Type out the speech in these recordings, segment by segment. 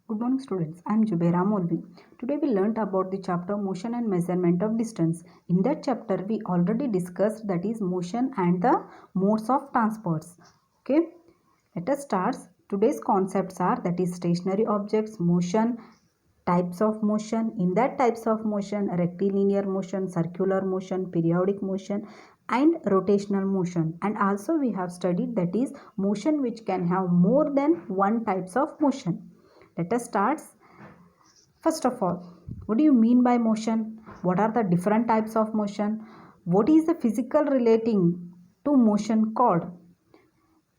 Good morning students, I am Jubaira Molvi. Today we learnt about the chapter motion and measurement of distance. In that chapter we already discussed that is motion and the modes of transports. Okay, let us start. Today's concepts are that is stationary objects, motion, types of motion. In that types of motion, rectilinear motion, circular motion, periodic motion and rotational motion. And also we have studied that is motion which can have more than one types of motion. Let us start. First of all, what do you mean by motion? What are the different types of motion? What is the physical relating to motion called?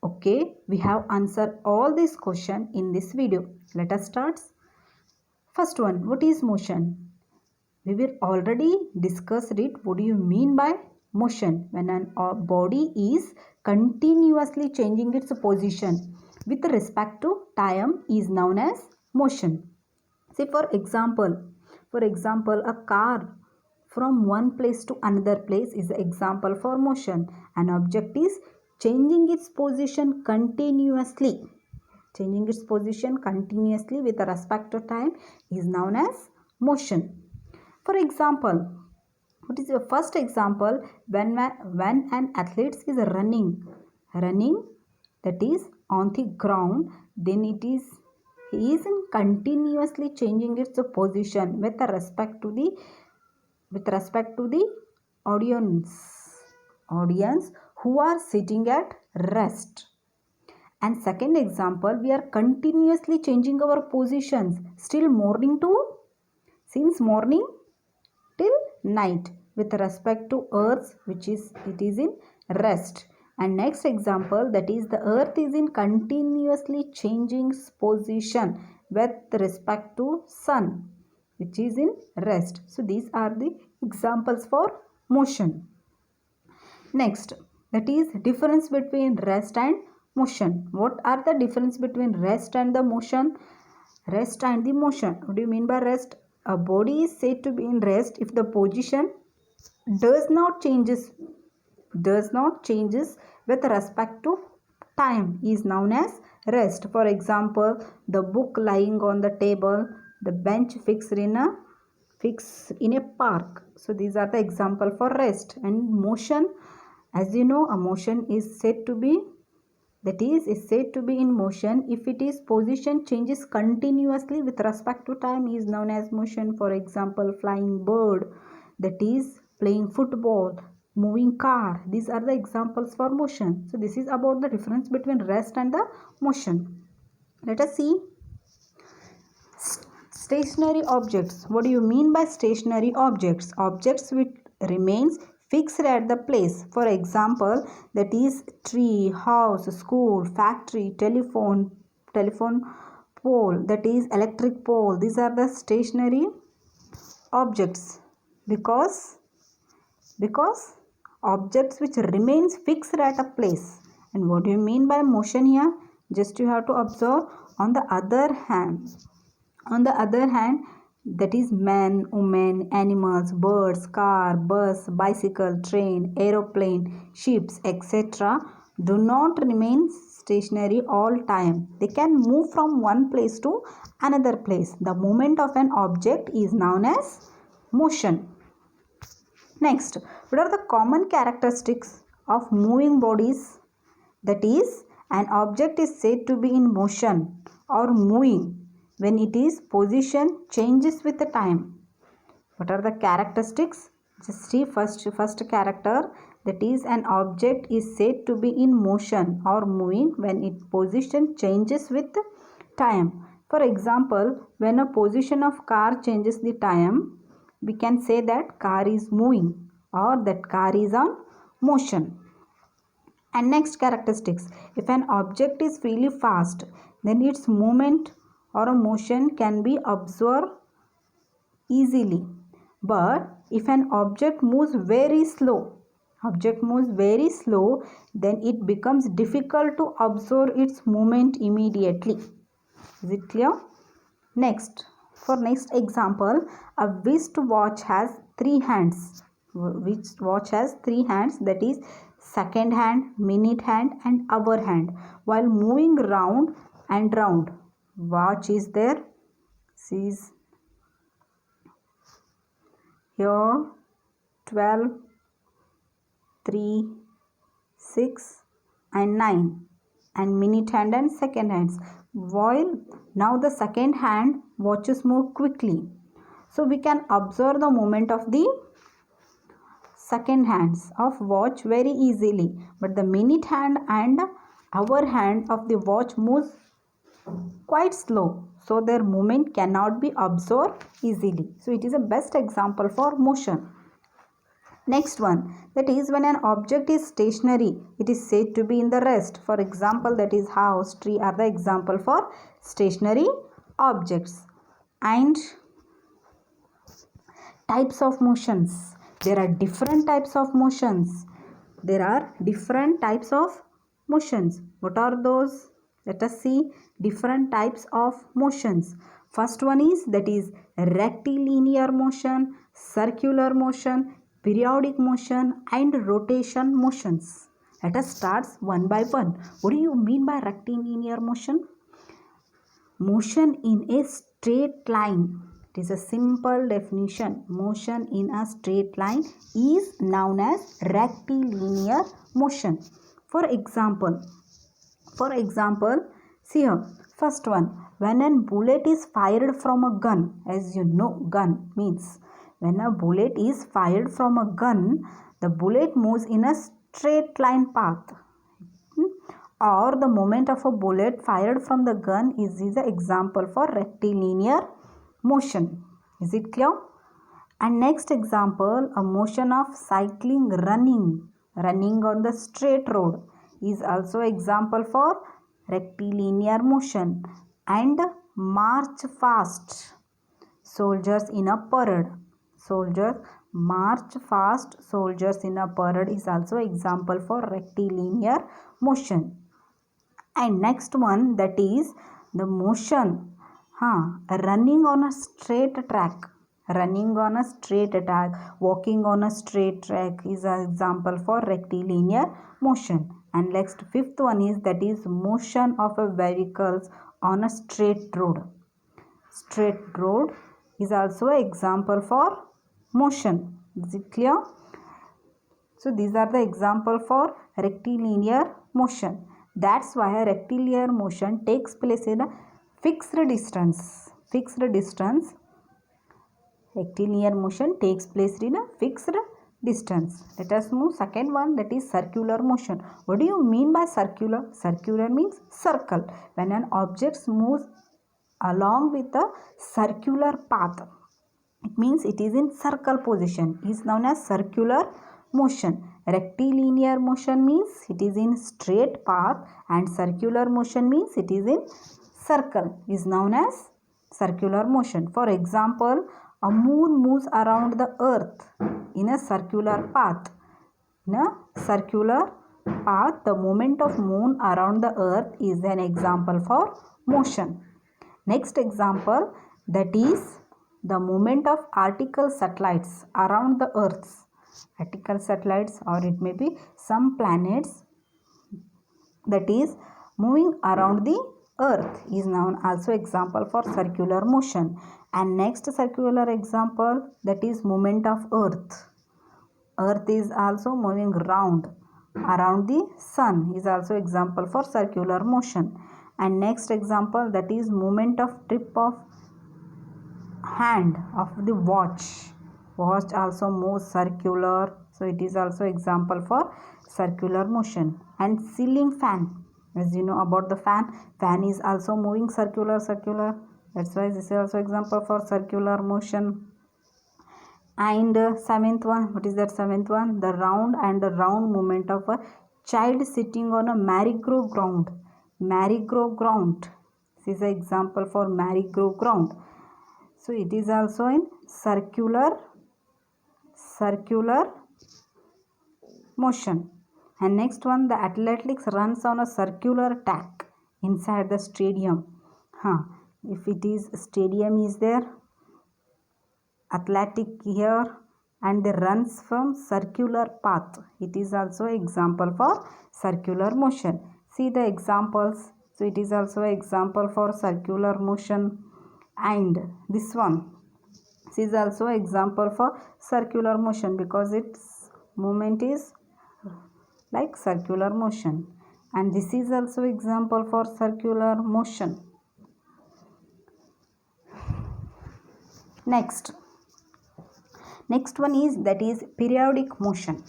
Okay, we have answered all these questions in this video. Let us start. First one, what is motion? We will already discussed it. What do you mean by motion? When a body is continuously changing its position with respect to time is known as motion. Say for example, a car from one place to another place is an example for motion. An object is changing its position continuously. Changing its position continuously with respect to time is known as motion. For example, what is your first example? When an athlete is running that is on the ground, then he is continuously changing its position with respect to the audience who are sitting at rest. And second example, we are continuously changing our positions since morning till night with respect to earth which is in rest. And next example, that is the earth is in continuously changing position with respect to sun which is in rest. So these are the examples for motion. Next, that is difference between rest and motion. What are the difference between rest and the motion? Rest and the motion. What do you mean by rest? A body is said to be in rest if the position does not changes with respect to time is known as rest. For example, the book lying on the table, the bench fixed in a park. So these are the example for rest. And motion, as you know, a motion is said to be in motion if its position changes continuously with respect to time is known as motion. For example, flying bird, that is playing football, moving car. These are the examples for motion. So this is about the difference between rest and the motion. Let us see stationary objects. What do you mean by stationary objects? Objects which remains fixed at the place. For example, that is tree, house, school, factory, telephone pole, that is electric pole. These are the stationary objects because objects which remains fixed at a place. And what do you mean by motion here? Just you have to observe. On the other hand, that is man, woman, animals, birds, car, bus, bicycle, train, aeroplane, ships, etc. do not remain stationary all time. They can move from one place to another place. The movement of an object is known as motion. Next, what are the common characteristics of moving bodies? That is, an object is said to be in motion or moving when its position changes with the time. What are the characteristics? Just see first character, that is an object is said to be in motion or moving when its position changes with time. For example, when a position of car changes the time, we can say that car is moving or that car is on motion. And next characteristics, if an object is really fast, then its movement or a motion can be observed easily. But if an object moves very slow, then it becomes difficult to observe its movement immediately. Is it clear? Next, for next example, a wristwatch has 3 hands. Watch has 3 hands, that is second hand, minute hand and hour hand. While moving round and round, watch is there is here 12, 3, 6 and 9, and minute hand and second hands. While now the second hand watches move quickly, so we can observe the movement of the second hands of watch very easily, but the minute hand and hour hand of the watch moves quite slow, so their movement cannot be observed easily. So it is a best example for motion. Next one, that is when an object is stationary, it is said to be in the rest. For example, that is house, tree are the example for stationary objects. And types of motions. There are different types of motions. There are different types of motions. What are those? Let us see different types of motions. First one is that is rectilinear motion, circular motion, periodic motion and rotation motions. Let us start one by one. What do you mean by rectilinear motion? Motion in a straight line. It is a simple definition. Motion in a straight line is known as rectilinear motion. For example, see here. First one, when a bullet is fired from a gun, as you know, gun means when a bullet is fired from a gun, the bullet moves in a straight line path. Or the movement of a bullet fired from the gun is the example for rectilinear motion. Is it clear? And next example, a motion of cycling, running on the straight road is also example for rectilinear motion. And march fast, soldiers in a parade. March fast, soldiers in a parade is also example for rectilinear motion. And next one, that is the motion running on a straight track. Walking on a straight track is an example for rectilinear motion. And next, fifth one is that is motion of a vehicles on a straight road. Straight road is also an example for motion. Is it clear? So these are the example for rectilinear motion. That's why a rectilinear motion takes place in a fixed distance. Rectilinear motion takes place in a fixed distance. Let us move second one, that is circular motion. What do you mean by circular? Circular means circle. When an object moves along with a circular path, it means it is in circle position, is known as circular motion. Rectilinear motion means it is in straight path, and circular motion means it is in circle, is known as circular motion. For example, a moon moves around the earth in a circular path. The movement of moon around the earth is an example for motion. Next example, that is the movement of artificial satellites around the earth. Artificial satellites, or it may be some planets that is moving around the earth, is known also example for circular motion. And next circular example, that is movement of earth. Earth is also moving around the sun, is also example for circular motion. And next example, that is movement of tip of hand of the watch. Watch also moves circular, so it is also example for circular motion. And ceiling fan, as you know about the fan is also moving circular. That's why this is also example for circular motion. And seventh one, what is that seventh one? The round movement of a child sitting on a merry-go-round. This is an example for merry-go-round. So it is also in circular motion. And next one, the athletics runs on a circular track inside the stadium. If it is stadium is there, athletic here, and the runs from circular path, it is also example for circular motion. See the examples. So it is also example for circular motion. And this one, this is also example for circular motion because its movement is like circular motion, and this is also example for circular motion. Next one is that is periodic motion.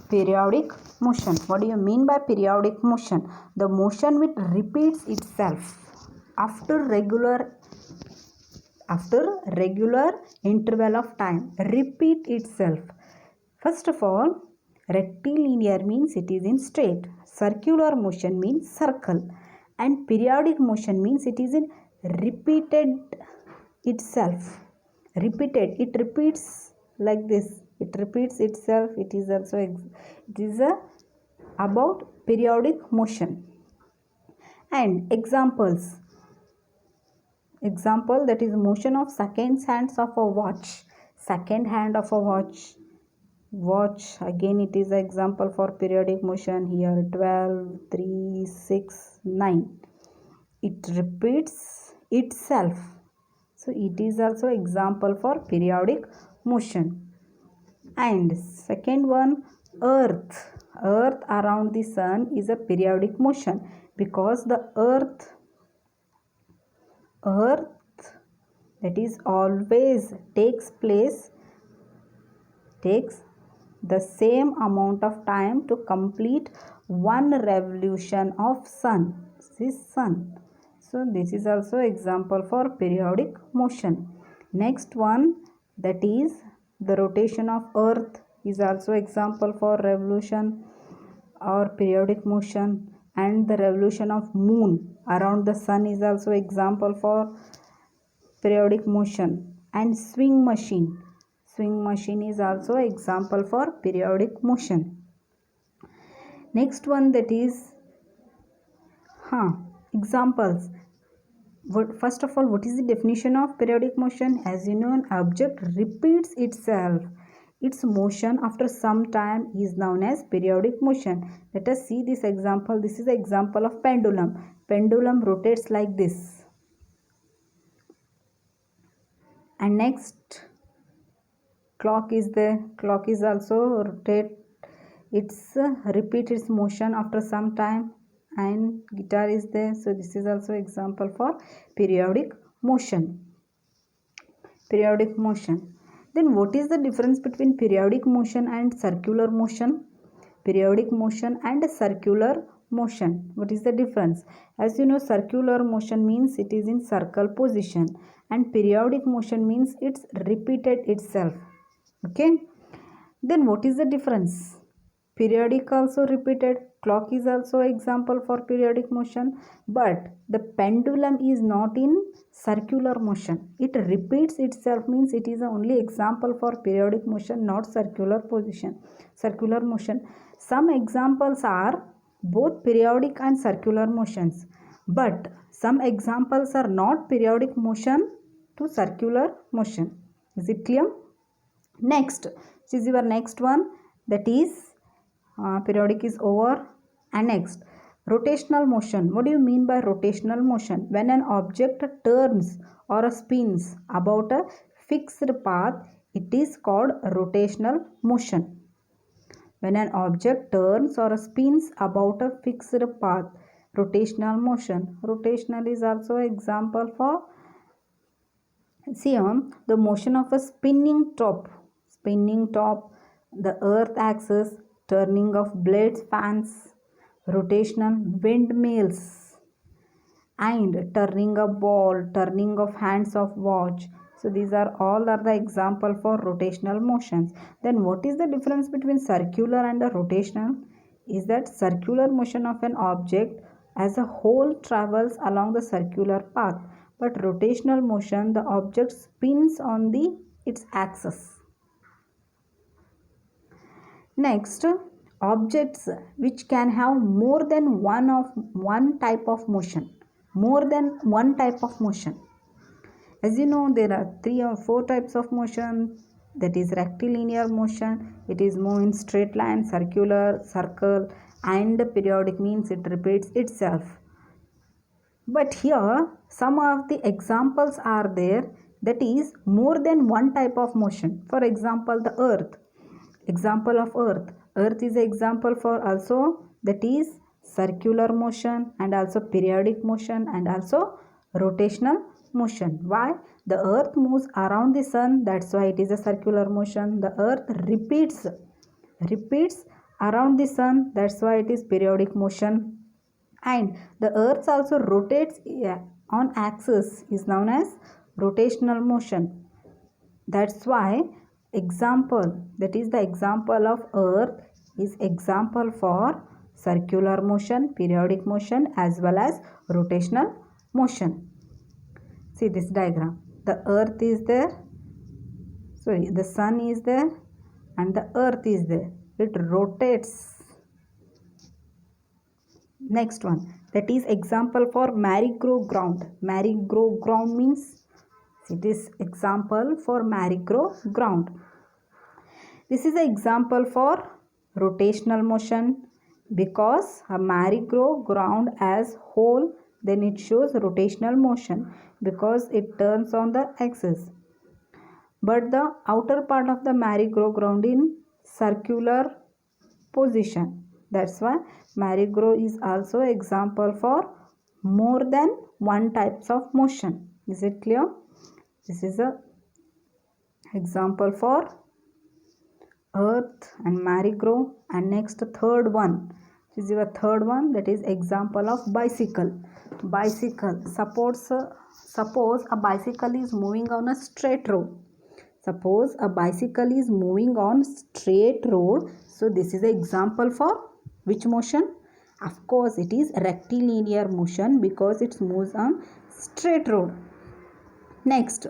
Periodic motion, what do you mean by periodic motion? The motion which repeats itself after regular interval of time, repeat itself. First of all, rectilinear means it is in straight, circular motion means circle, and periodic motion means it is in repeated itself. Repeated, it repeats like this, it repeats itself. It is also about periodic motion. And example, that is motion of second hands of a watch. Second hand of a watch, again it is an example for periodic motion. Here 12, 3, 6, 9, it repeats itself, so it is also example for periodic motion. And second one, earth around the sun is a periodic motion because the earth that is always takes the same amount of time to complete one revolution of sun. So this is also example for periodic motion. Next one, that is the rotation of earth is also example for revolution or periodic motion, and the revolution of moon around the sun is also example for periodic motion. And swing machine is also example for periodic motion. Next one, that is examples. First of all, what is the definition of periodic motion? As you know, an object repeats itself. Its motion after some time is known as periodic motion. Let us see this example. This is the example of pendulum. Pendulum rotates like this. And next, clock is there. Clock is also rotate. It's repeat its motion after some time. And guitar is there, so this is also example for periodic motion. Then what is the difference between periodic motion and circular motion? Periodic motion and circular motion, what is the difference? As you know, circular motion means it is in circle position, and periodic motion means it's repeated itself. Okay, then what is the difference? Periodic also repeated, clock is also example for periodic motion, but the pendulum is not in circular motion. It repeats itself, means it is only example for periodic motion, not circular motion. Some examples are both periodic and circular motions, but some examples are not periodic motion to circular motion. Is it clear? Next, this is your next one, that is periodic is over. And next, rotational motion. What do you mean by rotational motion? When an object turns or spins about a fixed path, it is called rotational motion. When an object turns or spins about a fixed path, rotational motion. Rotational is also example for, see the motion of a spinning top, the earth axis, turning of blades, fans, rotational windmills, and turning a ball, turning of hands of watch. So these are all the example for rotational motions. Then what is the difference between circular and a rotational? Is that circular motion of an object as a whole travels along the circular path, but rotational motion, the object spins on its axis. Next, objects which can have more than one type of motion. As you know, there are 3 or 4 types of motion. That is rectilinear motion. It is move in straight line, circular, circle, and periodic means it repeats itself. But here some of the examples are there, that is more than one type of motion. For example, the earth. Example of earth. Earth is an example for also, that is circular motion and also periodic motion and also rotational motion. Why? The earth moves around the sun, that's why it is a circular motion. The earth repeats around the sun, that's why it is periodic motion. And the earth also rotates on axis, is known as rotational motion. That's why example, that is the example of earth is example for circular motion, periodic motion as well as rotational motion. See this diagram. The earth is there, sorry, the sun is there and the earth is there. It rotates. Next one, that is example for merry-go-round. Merry-go-round means, see this example for merry-go-round. This is an example for rotational motion, because a merry-go-round as whole, then it shows rotational motion because it turns on the axis. But the outer part of the merry-go-round in circular position. That's why merry-go is also example for more than one types of motion. Is it clear? This is a example for earth and merry-go. And next third one, this is your third one, that is example of bicycle. Bicycle. Suppose a bicycle is moving on a straight road. Suppose a bicycle is moving on straight road. So this is an example for which motion? Of course it is rectilinear motion because it moves on straight road. Next,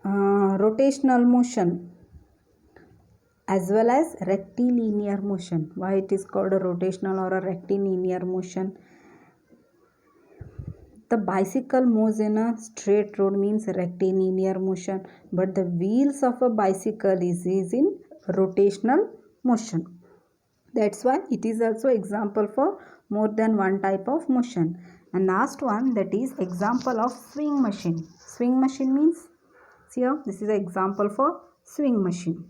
rotational motion as well as rectilinear motion. Why it is called a rotational or a rectilinear motion? The bicycle moves in a straight road means rectilinear motion, but the wheels of a bicycle is in rotational motion. That's why it is also example for more than one type of motion. And last one, that is example of swing machine. Swing machine means, see here, this is an example for swing machine.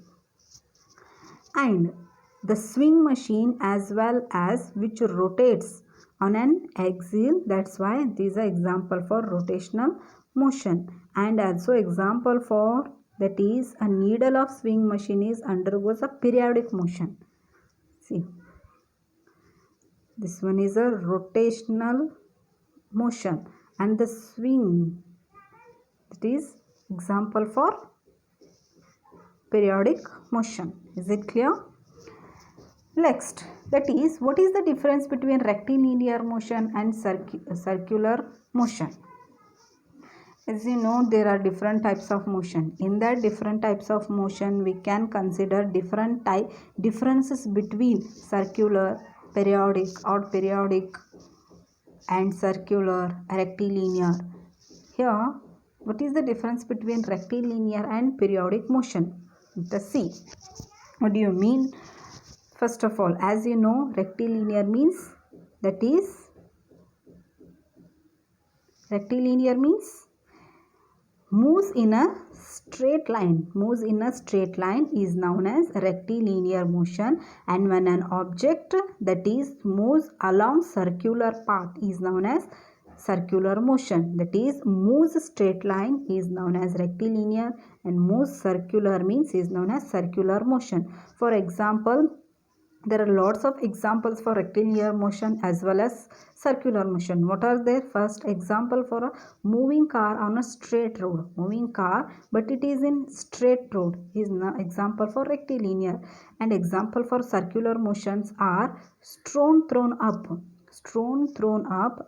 And the swing machine as well as which rotates on an axle, that's why these are example for rotational motion. And also example for, that is a needle of swing machine is undergoes a periodic motion. See, this one is a rotational motion and the swing, that is example for periodic motion. Is it clear? Next, that is, what is the difference between rectilinear motion and circular motion? As you know, there are different types of motion. In that different types of motion, we can consider differences between circular, periodic and circular, rectilinear. Here, what is the difference between rectilinear and periodic motion? Let us see. What do you mean? First of all, as you know, rectilinear means, that is, rectilinear means moves in a straight line. Moves in a straight line is known as rectilinear motion, and when an object, that is, moves along circular path is known as circular motion. That is, moves straight line is known as rectilinear and moves circular means is known as circular motion. For example, there are lots of examples for rectilinear motion as well as circular motion. What are they? First example for a moving car on a straight road. Moving car, but it is in straight road is an example for rectilinear. And example for circular motions are stone thrown up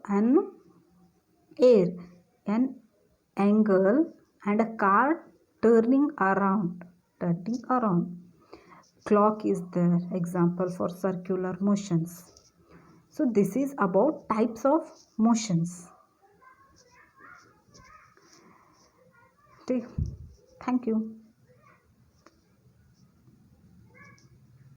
and air, an angle, and a car turning around. Clock is there, example for circular motions. So this is about types of motions. Okay. Thank you.